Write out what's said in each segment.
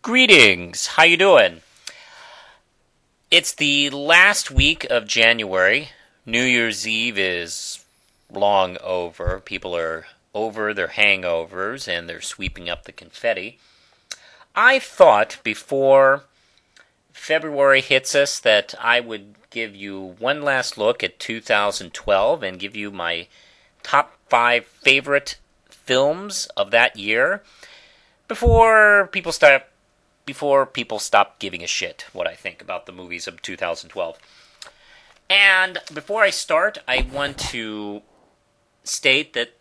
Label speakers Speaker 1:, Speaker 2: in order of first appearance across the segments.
Speaker 1: Greetings. How you doing? It's the last week of January. New Year's Eve is long over. People are over their hangovers and they're sweeping up the confetti. I thought before February hits us that I would give you one last look at 2012 and give you my top 5 favorite films of that year before people stop giving a shit what I think about the movies of 2012. And before I start, I want to state that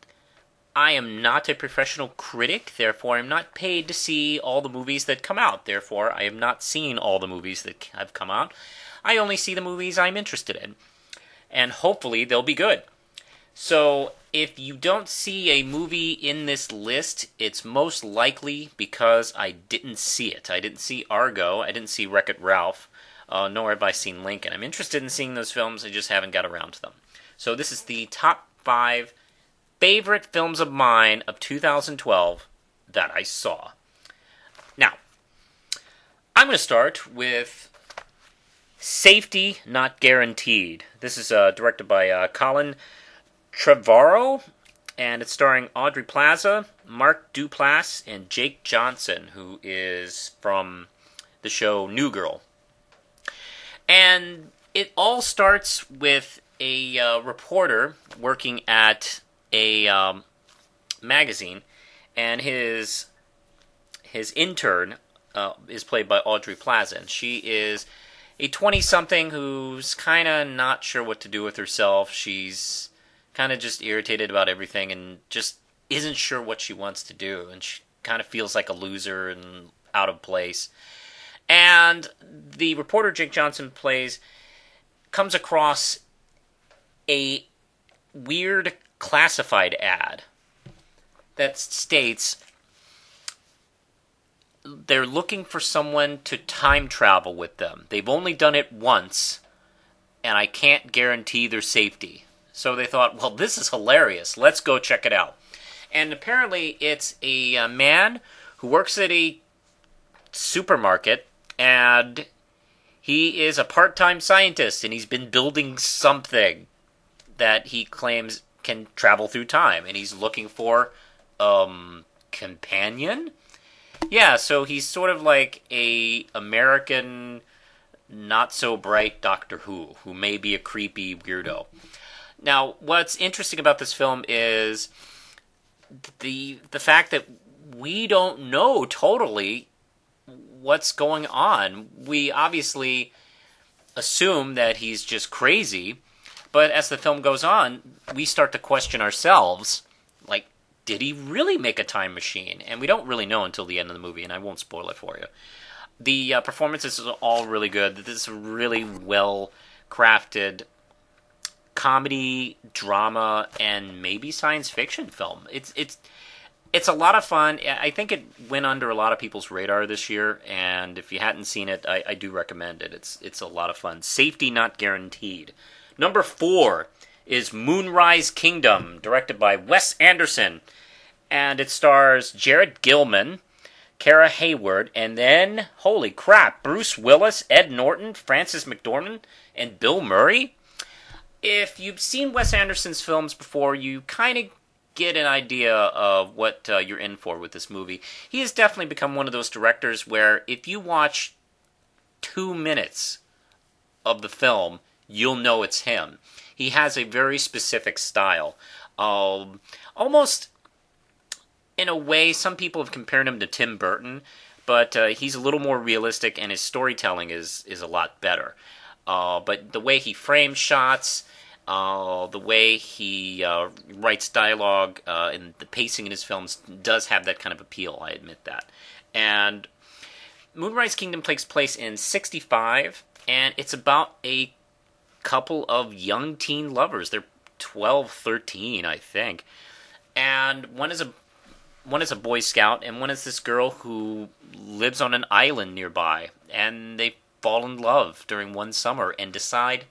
Speaker 1: I am not a professional critic, therefore I'm not paid to see all the movies that come out. Therefore, I have not seen all the movies that have come out. I only see the movies I'm interested in. And hopefully they'll be good. So, if you don't see a movie in this list, it's most likely because I didn't see it. I didn't see Argo, I didn't see Wreck-It Ralph, nor have I seen Lincoln. I'm interested in seeing those films, I just haven't got around to them. So this is the top 5 favorite films of mine of 2012 that I saw. Now, I'm going to start with Safety Not Guaranteed. This is directed by Colin Trevorrow, and it's starring Aubrey Plaza, Mark Duplass, and Jake Johnson, who is from the show New Girl. And it all starts with a reporter working at a magazine, and his intern is played by Aubrey Plaza, and she is a 20-something who's kind of not sure what to do with herself. She's kind of just irritated about everything and just isn't sure what she wants to do, and she kind of feels like a loser and out of place. And the reporter Jake Johnson plays comes across a weird classified ad that states they're looking for someone to time travel with them. They've only done it once, and I can't guarantee their safety. So they thought, well, this is hilarious. Let's go check it out. And apparently it's a man who works at a supermarket, and he is a part-time scientist, and he's been building something that he claims can travel through time, and he's looking for companion? Yeah, so he's sort of like a American not-so-bright Doctor Who may be a creepy weirdo. Now, what's interesting about this film is the fact that we don't know totally what's going on. We obviously assume that he's just crazy, but as the film goes on, we start to question ourselves, like, did he really make a time machine? And we don't really know until the end of the movie, and I won't spoil it for you. The performances are all really good. This is a really well-crafted comedy, drama, and maybe science fiction film. It's a lot of fun. I think it went under a lot of people's radar this year, and if you hadn't seen it, I do recommend it. It's a lot of fun. Safety Not Guaranteed. Number 4 is Moonrise Kingdom, directed by Wes Anderson, and it stars Jared Gilman, Kara Hayward, and then, holy crap, Bruce Willis, Ed Norton, Frances McDormand, and Bill Murray. If you've seen Wes Anderson's films before, you kind of get an idea of what you're in for with this movie. He has definitely become one of those directors where if you watch 2 minutes of the film, you'll know it's him. He has a very specific style. Almost, in a way, some people have compared him to Tim Burton, but he's a little more realistic, and his storytelling is a lot better. But the way he frames shots, the way he writes dialogue, and the pacing in his films does have that kind of appeal, I admit that. And Moonrise Kingdom takes place in '65, and it's about a couple of young teen lovers. They're 12, 13, I think. And one is a Boy Scout, and one is this girl who lives on an island nearby. And they fall in love during one summer and decide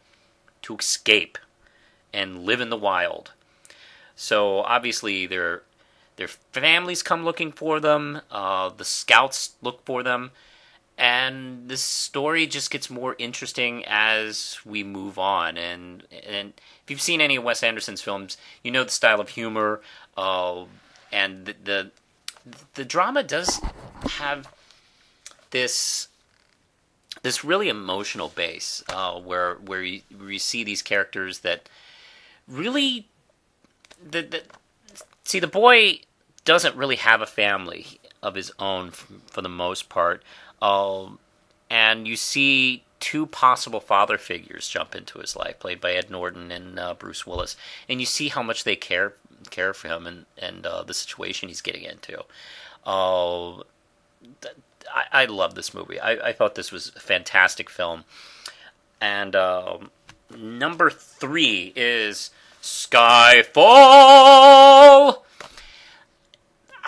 Speaker 1: to escape and live in the wild. So obviously they're Their families come looking for them. The scouts look for them. And this story just gets more interesting as we move on. And if you've seen any of Wes Anderson's films, you know the style of humor. And the drama does have this really emotional base where you see these characters that really see, the boy doesn't really have a family of his own for the most part, and you see two possible father figures jump into his life, played by Ed Norton and Bruce Willis, and you see how much they care for him and the situation he's getting into. I love this movie. I thought this was a fantastic film. And number 3 is Skyfall!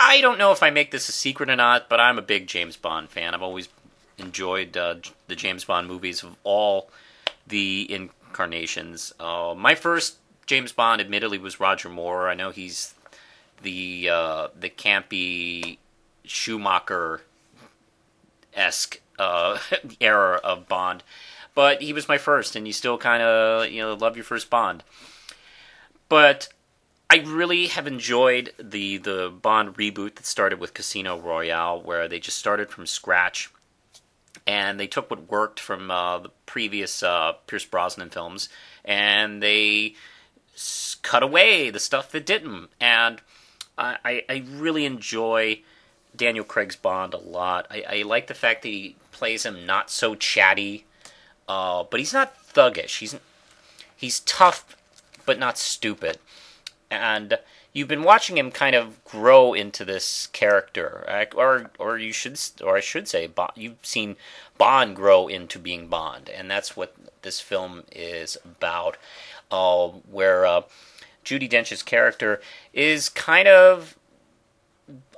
Speaker 1: I don't know if I make this a secret or not, but I'm a big James Bond fan. I've always enjoyed the James Bond movies of all the incarnations. My first James Bond, admittedly, was Roger Moore. I know he's the campy Schumacher-esque era of Bond, but he was my first, and you still kind of love your first Bond. But I really have enjoyed the Bond reboot that started with Casino Royale, where they just started from scratch, and they took what worked from the previous Pierce Brosnan films, and they cut away the stuff that didn't. And I really enjoy Daniel Craig's Bond a lot. I like the fact that he plays him not so chatty, but he's not thuggish. He's tough, but not stupid. And you've been watching him kind of grow into this character, or I should say, you've seen Bond grow into being Bond, and that's what this film is about. Where Judi Dench's character is kind of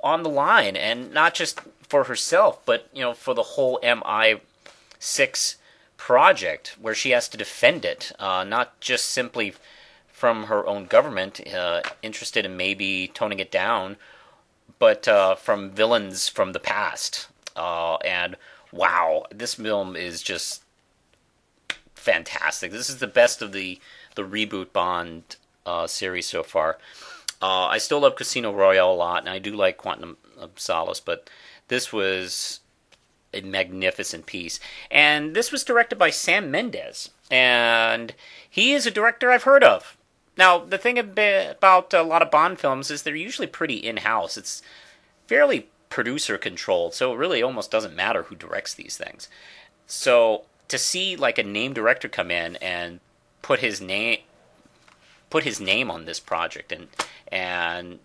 Speaker 1: on the line, and not just for herself, but for the whole MI6 project, where she has to defend it, not just simply from her own government, interested in maybe toning it down, but from villains from the past. And wow, this film is just fantastic. This is the best of the reboot Bond series so far. I still love Casino Royale a lot, and I do like Quantum of Solace, but this was a magnificent piece. And this was directed by Sam Mendes, and he is a director I've heard of. Now, the thing about a lot of Bond films is they're usually pretty in-house. It's fairly producer-controlled, so it really almost doesn't matter who directs these things. So to see like a name director come in and put his name on this project and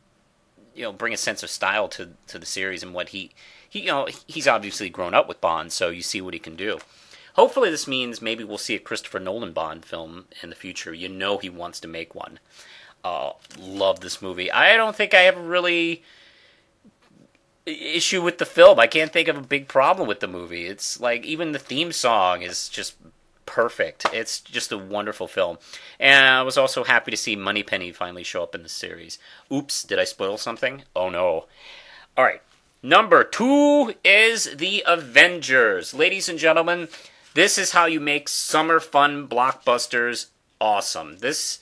Speaker 1: bring a sense of style to the series, and what he's obviously grown up with Bond, so you see what he can do. Hopefully this means maybe we'll see a Christopher Nolan Bond film in the future. He wants to make one. Love this movie. I don't think I have a really issue with the film. I can't think of a big problem with the movie. It's like even the theme song is just perfect. It's just a wonderful film. And I was also happy to see Moneypenny finally show up in the series. Oops, did I spoil something? Oh no. Alright, number 2 is The Avengers. Ladies and gentlemen, this is how you make summer fun blockbusters awesome. This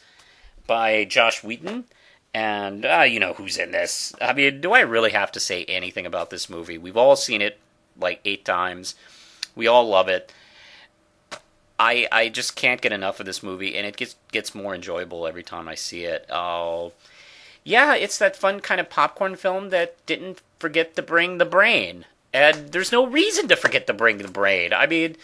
Speaker 1: by Josh Whedon, and you know who's in this. I mean, do I really have to say anything about this movie? We've all seen it like 8 times. We all love it. I just can't get enough of this movie, and it gets more enjoyable every time I see it. Yeah, it's that fun kind of popcorn film that didn't forget to bring the brain. And there's no reason to forget to bring the brain. I mean,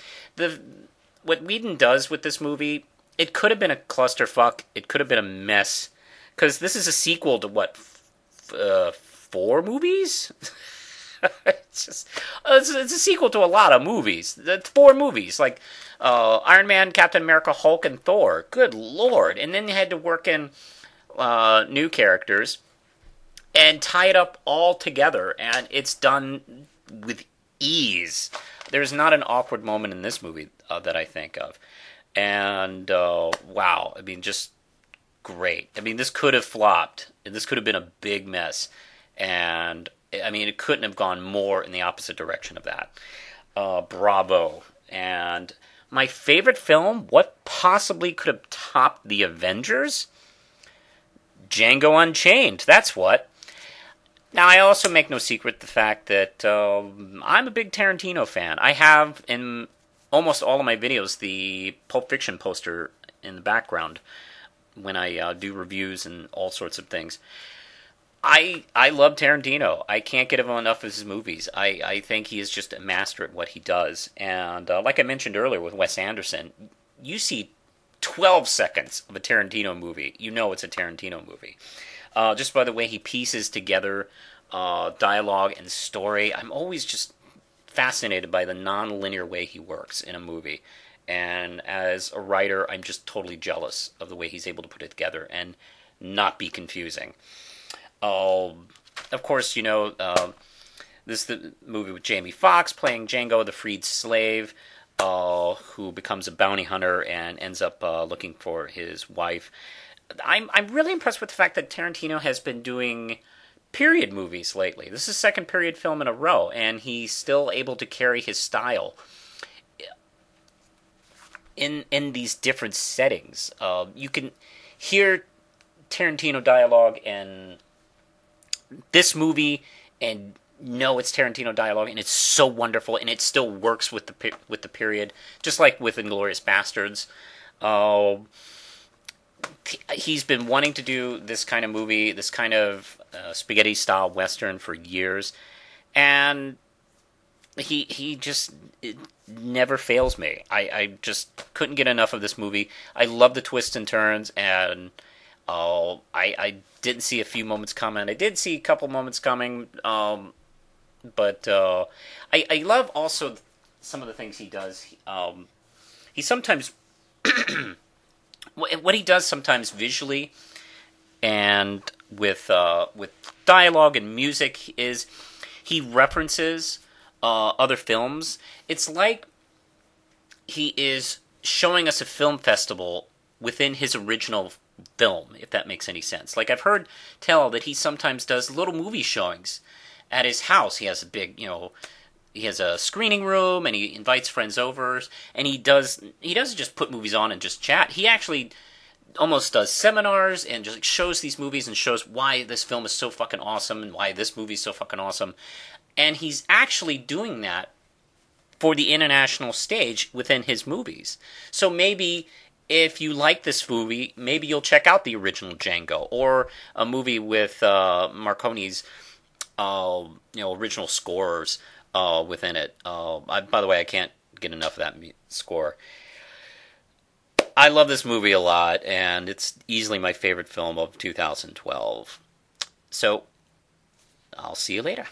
Speaker 1: what Whedon does with this movie, it could have been a clusterfuck. It could have been a mess. Because this is a sequel to, 4 movies? it's a sequel to a lot of movies. It's 4 movies, like Iron Man, Captain America, Hulk, and Thor. Good Lord. And then you had to work in new characters and tie it up all together. And it's done with ease. There's not an awkward moment in this movie that I think of. And wow, I mean, just great. I mean, this could have flopped, and this could have been a big mess. And I mean, it couldn't have gone more in the opposite direction of that. Bravo. And my favorite film, what possibly could have topped The Avengers? Django Unchained, that's what. Now, I also make no secret the fact that I'm a big Tarantino fan. I have, in almost all of my videos, the Pulp Fiction poster in the background when I do reviews and all sorts of things. I love Tarantino. I can't get enough of his movies. I think he is just a master at what he does. And like I mentioned earlier with Wes Anderson, you see 12 seconds of a Tarantino movie, you know it's a Tarantino movie. Just by the way he pieces together dialogue and story. I'm always just fascinated by the non-linear way he works in a movie. And as a writer, I'm just totally jealous of the way he's able to put it together and not be confusing. Of course, you know, this is the movie with Jamie Foxx playing Django, the freed slave, who becomes a bounty hunter and ends up looking for his wife. I'm really impressed with the fact that Tarantino has been doing period movies lately. This is his second period film in a row, and he's still able to carry his style in these different settings. You can hear Tarantino dialogue in this movie and know it's Tarantino dialogue, and it's so wonderful, and it still works with the period, just like with Inglourious Bastards. He's been wanting to do this kind of movie, this kind of spaghetti-style Western for years, and he just it never fails me. I just couldn't get enough of this movie. I love the twists and turns, and I didn't see a few moments coming. I did see a couple moments coming, but I love also some of the things he does. He sometimes... what he does sometimes visually and with dialogue and music is he references other films. It's like he is showing us a film festival within his original film, if that makes any sense. Like, I've heard tell that he sometimes does little movie showings at his house. He has a big, he has a screening room, and he invites friends over, and he doesn't just put movies on and just chat. He actually almost does seminars and just shows these movies and shows why this film is so fucking awesome and why this movie is so fucking awesome. And he's actually doing that for the international stage within his movies. So maybe if you like this movie, maybe you'll check out the original Django, or a movie with Marconi's original scores within it. By the way, I can't get enough of that score. I love this movie a lot, and it's easily my favorite film of 2012. So, I'll see you later.